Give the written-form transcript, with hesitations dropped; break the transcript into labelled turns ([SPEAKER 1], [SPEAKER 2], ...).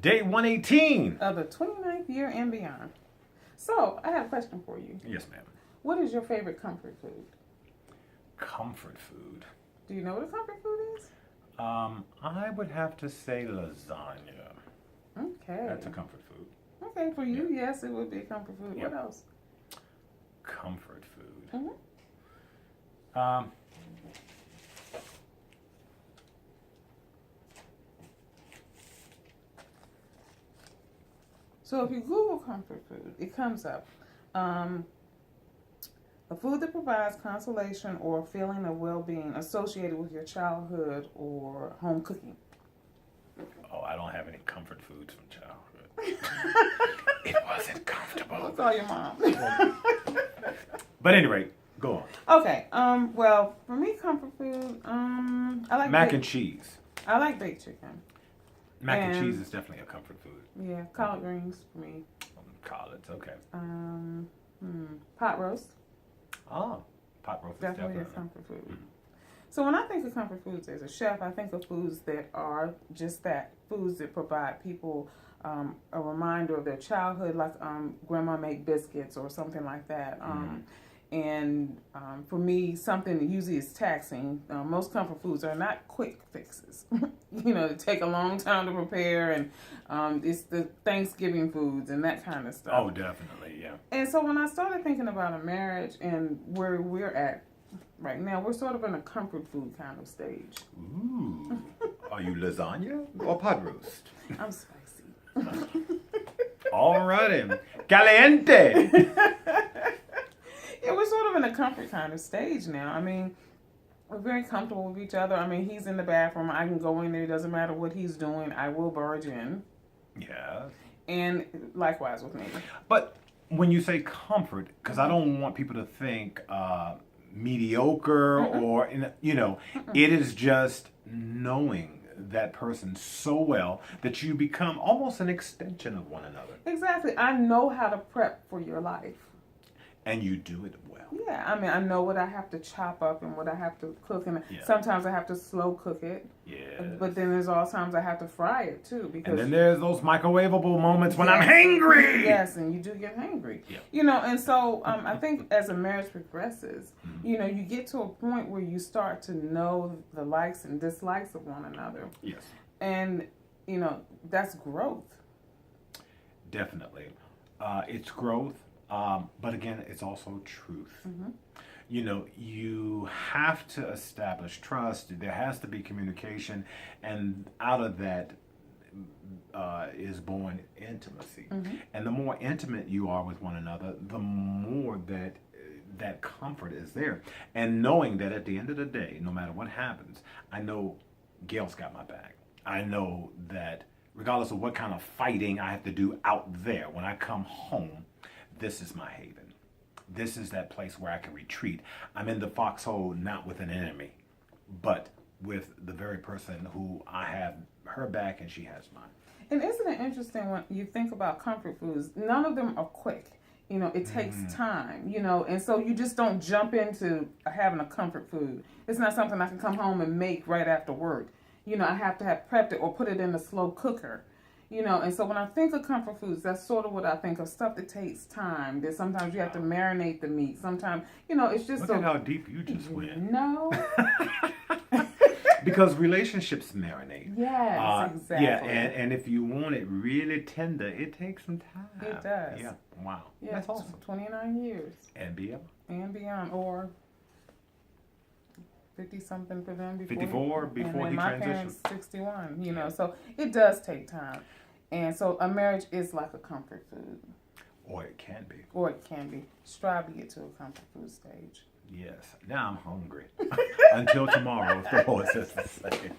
[SPEAKER 1] Day 118
[SPEAKER 2] of the 29th year and beyond. So, I have a question for you.
[SPEAKER 1] Yes, ma'am.
[SPEAKER 2] What is your favorite comfort food?
[SPEAKER 1] Comfort food.
[SPEAKER 2] Do you know what a comfort food is?
[SPEAKER 1] I would have to say lasagna.
[SPEAKER 2] Okay.
[SPEAKER 1] That's a comfort food.
[SPEAKER 2] Okay, for you, yes, it would be a comfort food.
[SPEAKER 1] Yeah.
[SPEAKER 2] What else?
[SPEAKER 1] Comfort food.
[SPEAKER 2] Mm-hmm. So if you Google comfort food, it comes up. A food that provides consolation or a feeling of well-being associated with your childhood or home cooking.
[SPEAKER 1] Oh, I don't have any comfort foods from childhood. It wasn't comfortable.
[SPEAKER 2] I'll call your mom.
[SPEAKER 1] But anyway, go on.
[SPEAKER 2] Okay. Well, for me, comfort food. I like
[SPEAKER 1] Mac and cheese.
[SPEAKER 2] I like baked chicken.
[SPEAKER 1] Mac and cheese is definitely a comfort food.
[SPEAKER 2] Yeah, collard greens for me.
[SPEAKER 1] Collards, okay.
[SPEAKER 2] Pot roast.
[SPEAKER 1] Oh, pot roast is
[SPEAKER 2] Definitely
[SPEAKER 1] definitely
[SPEAKER 2] a comfort food. So when I think of comfort foods as a chef, I think of foods that are just that, foods that provide people a reminder of their childhood, like grandma made biscuits or something like that. And for me, something that usually is taxing. Most comfort foods are not quick fixes. They take a long time to prepare, and it's the Thanksgiving foods and that kind of stuff.
[SPEAKER 1] Oh, definitely, yeah.
[SPEAKER 2] And so when I started thinking about a marriage and where we're at right now, we're sort of in a comfort food kind of stage.
[SPEAKER 1] Ooh. Are you lasagna or pot roast?
[SPEAKER 2] I'm spicy.
[SPEAKER 1] All righty. Caliente.
[SPEAKER 2] Yeah, we're sort of in a comfort kind of stage now. I mean, we're very comfortable with each other. I mean, he's in the bathroom. I can go in there. It doesn't matter what he's doing. I will barge in.
[SPEAKER 1] Yeah.
[SPEAKER 2] And likewise with me.
[SPEAKER 1] But when you say comfort, because I don't want people to think mediocre or, it is just knowing that person so well that you become almost an extension of one another.
[SPEAKER 2] Exactly. I know how to prep for your life.
[SPEAKER 1] And you do it well.
[SPEAKER 2] Yeah, I mean, I know what I have to chop up and what I have to cook, and
[SPEAKER 1] Yeah.
[SPEAKER 2] sometimes I have to slow cook it.
[SPEAKER 1] Yeah.
[SPEAKER 2] But then there's all times I have to fry it too, because
[SPEAKER 1] And then there's those microwavable moments when I'm hangry.
[SPEAKER 2] Yes, and you do get hangry.
[SPEAKER 1] Yeah.
[SPEAKER 2] And so I think as a marriage progresses, you get to a point where you start to know the likes and dislikes of one another.
[SPEAKER 1] Yes.
[SPEAKER 2] And that's growth.
[SPEAKER 1] Definitely. It's growth. But again, it's also truth. You have to establish trust. There has to be communication, and out of that is born intimacy. And the more intimate you are with one another, the more that comfort is there. And knowing that at the end of the day, no matter what happens, I know Gail's got my back. I know that regardless of what kind of fighting I have to do out there, when I come home, this is my haven. This is that place where I can retreat. I'm in the foxhole not with an enemy, but with the very person who I have her back and she has mine.
[SPEAKER 2] And isn't it interesting when you think about comfort foods? None of them are quick. It takes time, and so you just don't jump into having a comfort food. It's not something I can come home and make right after work. I have to have prepped it or put it in a slow cooker. And so when I think of comfort foods, that's sort of what I think of. Stuff that takes time. That sometimes you have to marinate the meat. Sometimes, it's just
[SPEAKER 1] Look at how deep you just went.
[SPEAKER 2] No.
[SPEAKER 1] Because relationships marinate.
[SPEAKER 2] Yes, exactly.
[SPEAKER 1] Yeah, and if you want it really tender, it takes some time.
[SPEAKER 2] It does.
[SPEAKER 1] Yeah, wow.
[SPEAKER 2] Yeah,
[SPEAKER 1] That's awesome.
[SPEAKER 2] 29 years.
[SPEAKER 1] And beyond.
[SPEAKER 2] And beyond. Or 50-something for them.
[SPEAKER 1] 54 before he
[SPEAKER 2] my
[SPEAKER 1] transitioned.
[SPEAKER 2] parents, 61, so it does take time. And so a marriage is like a comfort food.
[SPEAKER 1] Or it can be.
[SPEAKER 2] Or it can be. Strive to get to a comfort food stage.
[SPEAKER 1] Yes. Now I'm hungry. Until tomorrow, if the Lord says the same.